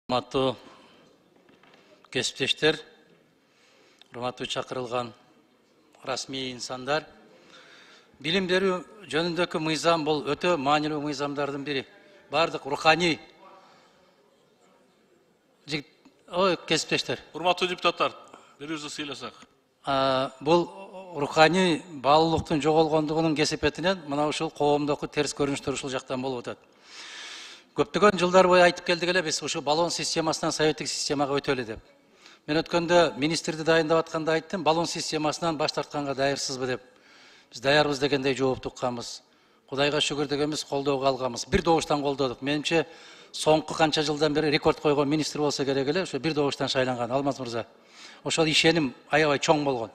Урматтуу кесиптештер, урматтуу чакырылган расмий инсандар, билим берүү жөнүндөгү мыйзам бул өтө маанилүү мыйзамдардын бири. Бардык руханий кесиптештер. Урматтуу депутаттар, бирибизди сыйласак. Бул руханий баалуулуктун жоголгондугунун кесепетинен мына ушул коомдогу терс көрүнүштөр ушул жактан болуп атат. Көптөгөн жылдар бою айтып келдик эле биз ушу баллон системасынан советтик системага өтөлү деп. Мен өткөндө министрди дайындап атканда айттым, баллон системасынан баш тартканга даярсызбы деп. Биз даярбыз дегендей жооп тукканбыз. Кудайга шүгүр дегенбиз, колдоого алганбыз. Бир добуштан колдодук. Менимче соңку канча жылдан бери рекорд койгон министр болсо керек эле, ошо бир добуштан шайланган Алмаз мырза. Ошол ишеним аябай чоң болгон.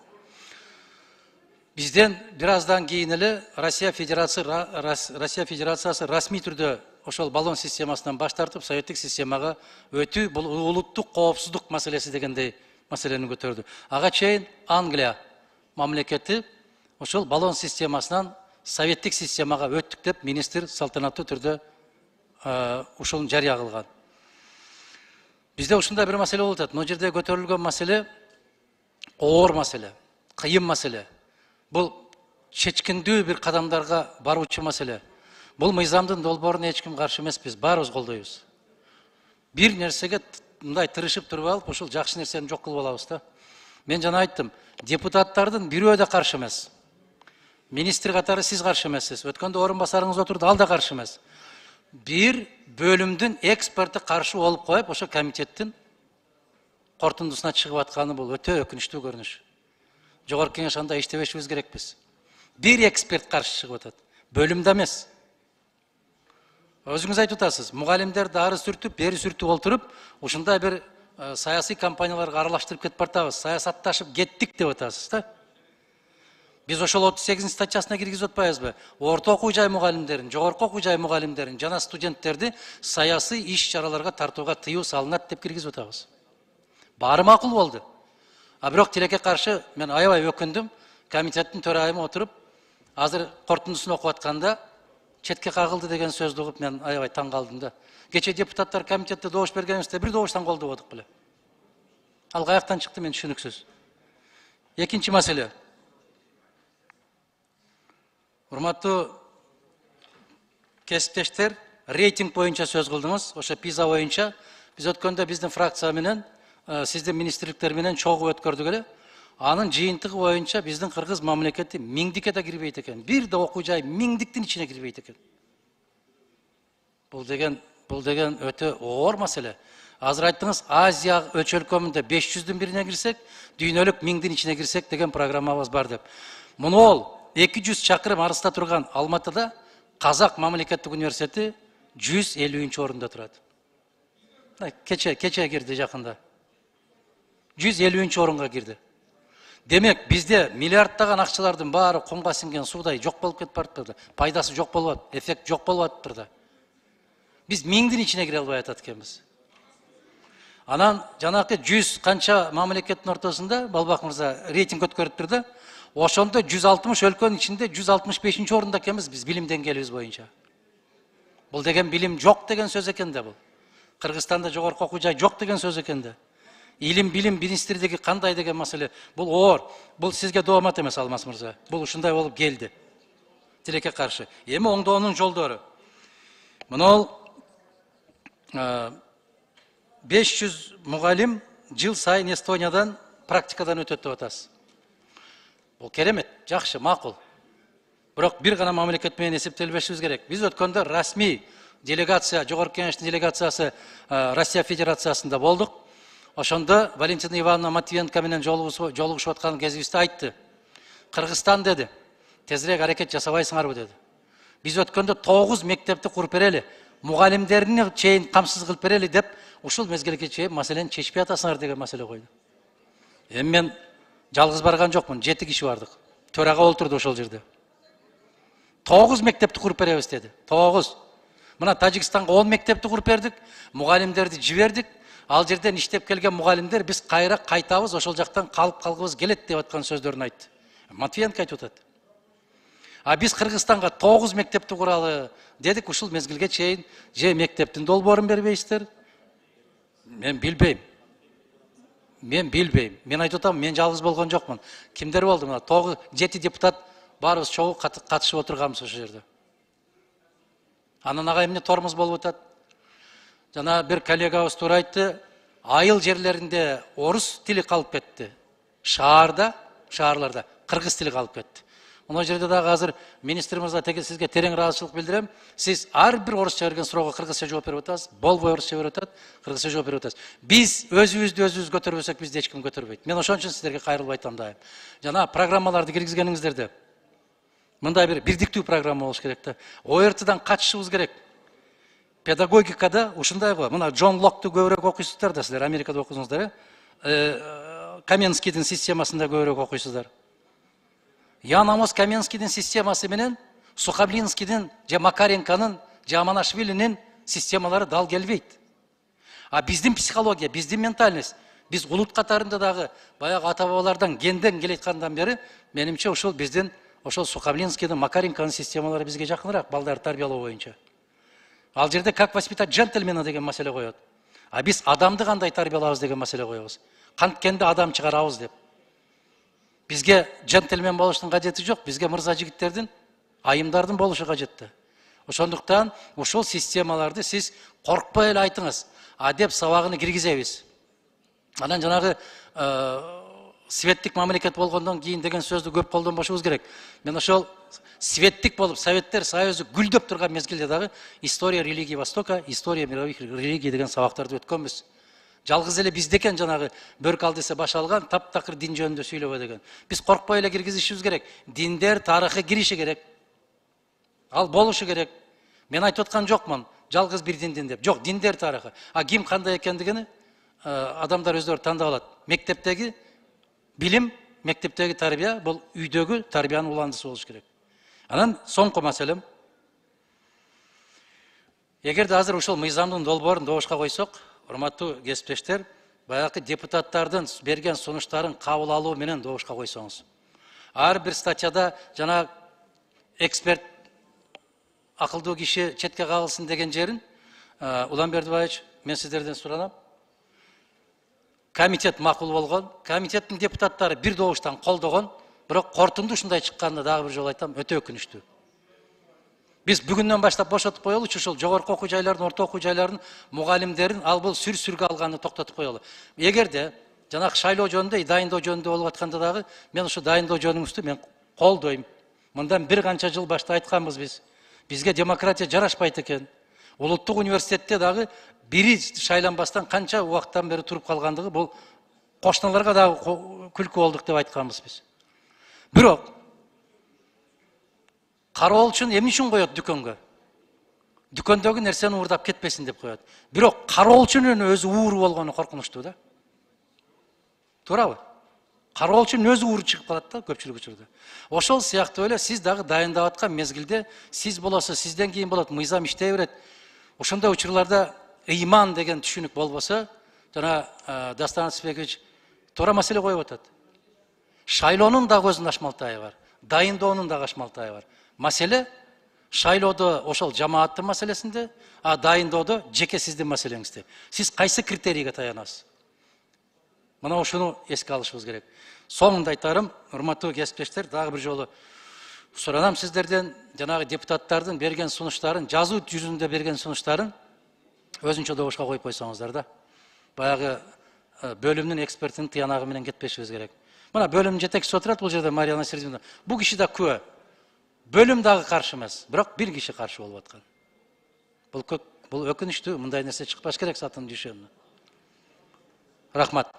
Бизден бир аздан кийин эле Россия Федерациясы расмий түрдө ошол баллон системасынан баш тартып, советтик системага өтүү, бул улуттук коопсуздук маселеси дегендей маселени көтөрдү. Ага чейин Англия мамлекети ошол баллон системасынан советтик системага өттүк деп министр салтанаттуу түрдө ушуну жарыя кылган. Бизде ушундай бир маселе болуп атат. Мына жерде көтөрүлгөн маселе оор маселе, кыйын маселе. Бул чечкиндүү бир кадамдарга баруучу маселе. Бул мыйзамдын долбооруна эч ким каршы эмеспиз, баарыбыз колдойбуз. Бир нерсеге мындай тырышып туруп алып, ушул жакшы нерсени жок кылып алабыз да. Мен жана айттым, депутаттардын бирөө да каршы эмес. Министр катары сиз каршы эмессиз. Өткөндө орун басарыңыз отурду, ал да каршы эмес. Бир бөлүмдүн эксперти каршы болуп коюп, ошо комитеттин кортундусуна чыгып атканы бул өтө өкүнүчтүү көрүнүш. Жогорку кеңеш анда иштебешибиз керекпиз. Бир эксперт каршы чыгып атат. Бөлүмдө эмес. Өзүңүз айтып атасыз, мугалимдерди ары сүртүп, бери сүртүп олтуруп, ушундай бир саясий компанияларга аралаштырып кетип бартабыз, саясатташып кеттик деп атасыз да. Биз ошол 38 статьясына киргизип атпайбызбы? Орто окуу жай мугалимдерин, жогорку окуу жай мугалимдерин жана студенттерди саясий иш-чараларга тартууга тыюу салынат деп киргизип атабыз. Баары макул болду. А бирок тилекке каршы мен аябай өкүндүм. Комитеттин төрайымы отуруп, азыр кортундусун окуп атканда четке кагылды деген сөздү угуп мен аябай таң калдым да. Кече депутаттар комитетте добуш бергенибизде бир добуштан колдободук беле. Ал каяктан чыкты мен түшүнүксүз. Экинчи маселе. Урматтуу кесиптештер, рейтинг боюнча сөз кылдыңыз. Ошо ПИЗа боюнча биз өткөндө биздин фракция менен, сиздин министрликтер менен чогуу өткөрдүк эле. Анын жыйынтыгы боюнча биздин кыргыз мамлекети миңдикке да кирбейт экен. Бир да окуу жай миңдиктин ичине кирбейт экен. Бул деген өтө оор маселе. Азыр айттыңыз, Азия өлкөмүндө 500-дүн бирине кирсек, дүйнөлүк 1000-дин ичине кирсек деген программабыз бар деп. Муну ол 200 чакырым арыста турган Алматыда Казак мамлекеттик университети 150-нчы орунда турат. Кече кирди жакында. 150-нчы орунга кирди. Демек, бизде миллиардтаган акчалардын баары кумга сиңген суудай жок болуп кетип барыптыр. Пайдасы жок болуп атат, эффект жок болуп атыптыр да. Биз 1000-дин ичине кире албай атат экенбиз. Анан жанакы 100 канча мамлекеттин ортосунда Балбак мырза рейтинг өткөрүптүр да. Ошондо 160 өлкөнүн ичинде 165-нчи орунда экенбиз биз билим деңгээлибиз боюнча. Бул деген билим жок деген сөз экен да бул. Кыргызстанда жогорку окуу жай жок деген сөз экен да. Илим билим министрлиги кандай деген маселе. Бул оор. Бул сизге доомат эмес, Алмаз мырза. Бул ушундай болуп келди. Тилекке каршы. Эми оңдоонун жолдору. Мына 500 мугалим жыл сайын Эстониядан практикадан өтөт деп атасыз. Бул керемет, жакшы, макул. Бирок бир гана мамлекет менен эсептелбешибиз керек. Биз өткөндө расмий делегация, жогорку кеңештин делегациясы Россия Федерациясында болдук. Ошондо Валентина Ивановна Матвиенко менен жолугушуп аткан кезибизде айтты. Кыргызстан деди, тезирээк аракет жасабайсыңарбы деди. Биз өткөндө 9 мектепти куруп берели, мугалимдерини чейин камсыз кылып берели деп, ушул мезгилге чейин маселени чечпей атасыңар деген маселе койду. Эми мен жалгыз барган жокмун, 7 киши бардык. Төрага олтурду ошол жерде. 9 мектепти куруп беребиз деди. 9. Мына Тажикстанга 10 мектепти куруп бердик, мугалимдерди жибердик. Ал жерден иштеп келген мугалимдер биз кайра кайтабыз, ошол жактан калгыбыз келет деп аткан сөздөрүн айтты. Матвиенко айтып атат. А биз Кыргызстанга 9 мектепти куралы дедик, ушул мезгилге чейин же мектептин долбоорун бербейсиздер, Мен билбейм. Мен айтып атам, мен жалгыз болгон жокмун. Кимдер болду? Мына 7 депутат баарыбыз чогуу катышып отурганбыз ошол жерде. Анан ага эмне тормоз болуп атат? Жана бир коллегабыз туура айтты, айыл жерлеринде орус тили калып кетти. Шаарларда кыргыз тили калып кетти. Мына жерде дагы азыр министр мырза сизге терең ыраазычылык билдирем. Сиз ар бир орусча берген суроого кыргызча жооп берип атасыз, болбой орусча берип атат, кыргызча жооп берип атасыз. Биз өзүбүз көтөрбөсөк, бизди эч ким көтөрбөйт. Мен ошон үчүн сиздерге кайрылып айтам дайым. Жана программаларды киргизгениңиздерде мындай бир бирдиктүү программа болуш керек да. ОРТдан качышыбыз керек. Педагогикада ушундай го. Мына Джон Локту көбүрөөк окуйсуздар да, силер Америкада окусуңуздар, Каменскийдин системасында көбүрөөк окуйсуздар. Ян Амос Каменскийдин системасы менен Сухомлинскийдин, же Макаренконун, же Аманашвилинин системалары дал келбейт. А биздин психология, биздин ментальность, биз улут катарында дагы баягы ата бабалардан генден келеткандан бери, менимче ушул биздин ошол Сухомлинскийдин, Макаренконун системалары бизге жакыныраак балдарды тарбиялоо боюнча. Ал жерде как воспитать джентльмена деген маселе коет. А биз адамды кандай тарбиялабыз деген маселе коебуз. Канткенде адам чыгарабыз деп. Бизге джентльмен болуштун кажети жок, бизге мырза жигиттердин, айымдардын болушу кажетти. Ошондуктан ушул системаларды сиз коркпой эле айтыңыз. Адеп сабагына киргизебиз. Анан жанагы светтик мамлекет болгондон кийин деген сөздү көп колдонбошубуз керек. Мен ошол светтик болуп, Советтер Союзу гүлдөп турган мезгилде дагы история религии Востока, история мировых религий деген сабактарды өткөнбүз. Жалгыз эле биздекен жанагы бөрк ал десе баш алган, таптакыр дин жөнүндө сүйлөбө деген. Биз коркпой эле киргизишибиз керек. Диндер тарыхы кириши керек. Ал болушу керек. Мен айтып аткан жокмун, жалгыз бир диндин деп. Жок, диндер тарыхы. А ким кандай экендигини адамдар өздөрү тандап алат. Мектептеги билим, мектептеги тарбия, бул үйдөгү тарбиянын уландысы болуш керек. Анан соңку маселем. Эгерде азыр ушул мыйзамдын долбоорун добушка койсок, урматтуу кесиптештер, баягы депутаттардын берген сунуштарын кабыл алуу менен добушка койсоңуз. Ар бир статьяда жана эксперт акылдуу киши четке кагылсын деген жерин, Улан Бердибаевич, мен сиздерден суранам. Комитет макул болгон, комитеттин депутаттары бир добуштан колдогон, бирок кортунду ушундай чыкканына дагы бир жолу айтам, өтө өкүнүчтүү. Биз бүгүндөн баштап бошотуп коелучу, ушул жогорку окуу жайлардын, орто окуу жайлардын мугалимдерин ал бул сүргө алганды токтотуп коелу. Эгерде жанагы шайлоо жөнүндө, дайындоо жөнүндө болуп атканда дагы мен ушу дайындоо жөнүңүздү мен колдойм. Мындан бир канча жыл башта айтканбыз биз. Бизге демократия жарашпайт экен. Улуттук университетте дагы бири шайланбастан канча убакыттан бери туруп калгандыгы бул кошуналарга дагы күлкү болдук деп айтканбыз биз. Бирок кароолчун эмне үчүн коет дүкөнгө? Дүкөндөгү нерсени уурдап кетпесин деп коет. Бирок кароолчунун өзү ууру болгону коркунучтуу да. Туурабы? Кароолчунун өзү ууру чыгып калат да көпчүлүк учурда. Ошол сыяктуу эле сиз дагы дайындап аткан мезгилде сиз болосуз, сизден кийин болот, мыйзам иштей берет. Ошондой учурларда ыйман деген түшүнүк болбосо, жана Дастан Атысбекович туура маселе коюп атат. Шайлоонун дагы өзүнүн ашмалтайы бар, дайындоонун дагы ашмалтайы бар. Маселе шайлоодо ошол жамааттын маселесинде, а дайындоодо жеке сиздин маселеңизде. Сиз кайсы критерийге таянасыз? Мына ушуну эске алышыбыз керек. Соңунда айтарым, урматтуу кесиптештер, дагы бир жолу суранам сиздерден, жанагы депутаттардын берген сунуштарын, жазуу жүзүндө берген сунуштарын өзүнчө добушка коюп койсоңуздар да. Баягы бөлүмдүн экспертинин тыянагы менен кетпешибиз керек. Мына бөлүмдүн жетекчиси отурат бул жерде, Мария Насирдиновна. Бул киши да күбө. Бөлүм дагы каршы эмес, бирок бир киши каршы болуп аткан. Бул өкүнүчтүү, мындай нерсе чыкпаш керек сатын дүйшөмүнөн. Рахмат.